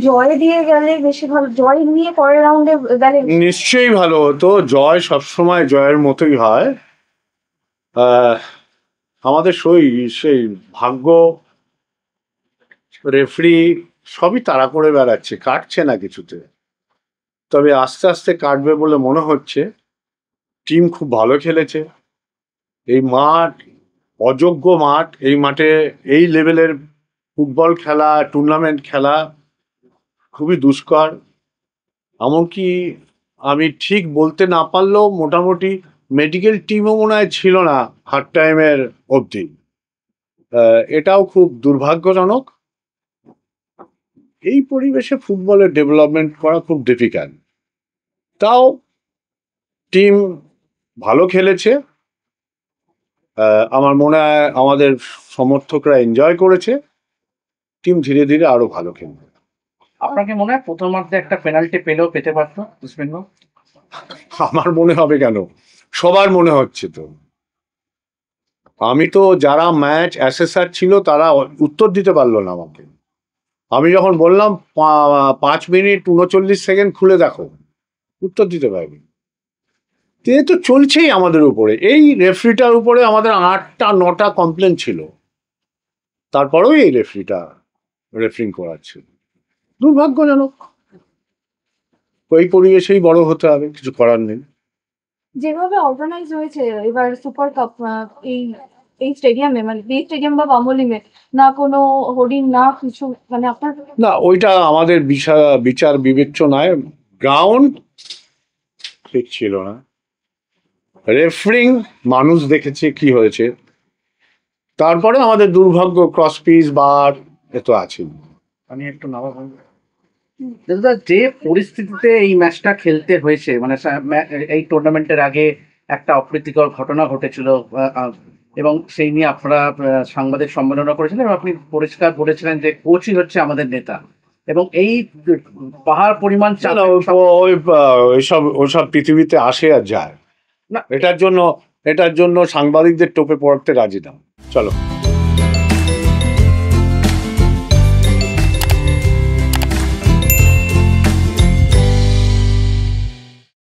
জয় দিয়ে গেলে বেশি ভালো, জয় নিয়ে পরের রাউন্ডে গেলে নিশ্চয়ই ভালো হতো। জয় সবসময় জয়ের মতোই হয়। আমাদের সেই ভাগ্য, রেফারি সবই তাড়া করে বেড়াচ্ছে, কাটছে না কিছুতে। তবে আস্তে আস্তে কাটবে বলে মনে হচ্ছে। টিম খুব ভালো খেলেছে। এই মাঠ অযোগ্য মাঠ, এই মাঠে এই লেভেলের ফুটবল খেলা, টুর্নামেন্ট খেলা খুবই দুষ্কর। এমনকি আমি ঠিক বলতে না পারলেও মোটামুটি মেডিকেল টিমও মনে হয় ছিল না হাফ টাইমের অবধি। এটাও খুব দুর্ভাগ্যজনক। এই পরিবেশে ফুটবলের ডেভেলপমেন্ট করা খুব ডিফিকাল্ট। তাও টিম ভালো খেলেছে। আমার মনে হয় আমাদের সমর্থকরা এনজয় করেছে। টিম ধীরে ধীরে আরো ভালো খেলবে। আপনাকে মনে হয় প্রথমার্ধে একটা পেনাল্টি পেলেও পেতে পারতো ইস্টবেঙ্গল? আমার মনে হবে কেন, সবার মনে হচ্ছে তো। আমি তো যারা ম্যাচ অ্যাসেসার ছিল তারা উত্তর দিতে পারলো না আমাকে। আমি যখন বললাম 5 মিনিট 39 সেকেন্ড খুলে দেখো, উত্তর দিতে পারবে। এ তো চলছেই আমাদের উপরে। এই রেফারিটার উপরে আমাদের 8টা 9টা কমপ্লেন ছিল, তারপরেও এই রেফারিটা রেফারিং করাচ্ছে। দুর্ভাগ্যজনক। ওই পরিবেশেই বড় হতে হবে, কিছু করার নেই। যেভাবে অর্গানাইজ হয়েছে এবার সুপার কাপ এই এই স্টেডিয়ামে, মানে এই স্টেডিয়াম বা বাম্বলিমে, না কোনো হোর্ডিং না কিছু, মানে আপনার না, ওইটা আমাদের বিচার বিবেচনায় গ্রাউন্ড ঠিক ছিল না। রেফারিং মানুষ দেখেছে কি হয়েছে। তারপরে আমাদের দুর্ভাগ্য, ক্রস পিস বার এ তো আছে। আমি একটু নামা দাদা, যে পরিস্থিতিতে এই ম্যাচটা খেলতে হয়েছে, মানে এই টুর্নামেন্টের আগে একটা অপ্রীতিকর ঘটনা ঘটেছিল, এবং সেই নিয়ে আপনারা সাংবাদিক সম্মেলনও করেছিলেন এবং আপনি পরিষ্কার বলেছিলেন যে কোচই হচ্ছে আমাদের নেতা, এবং এই পাহাড় পরিমাণ চাপ। ওইসব পৃথিবীতে আসে আর যায় না, এটার জন্য সাংবাদিকদের টোপে পড়তে রাজি না। চলো।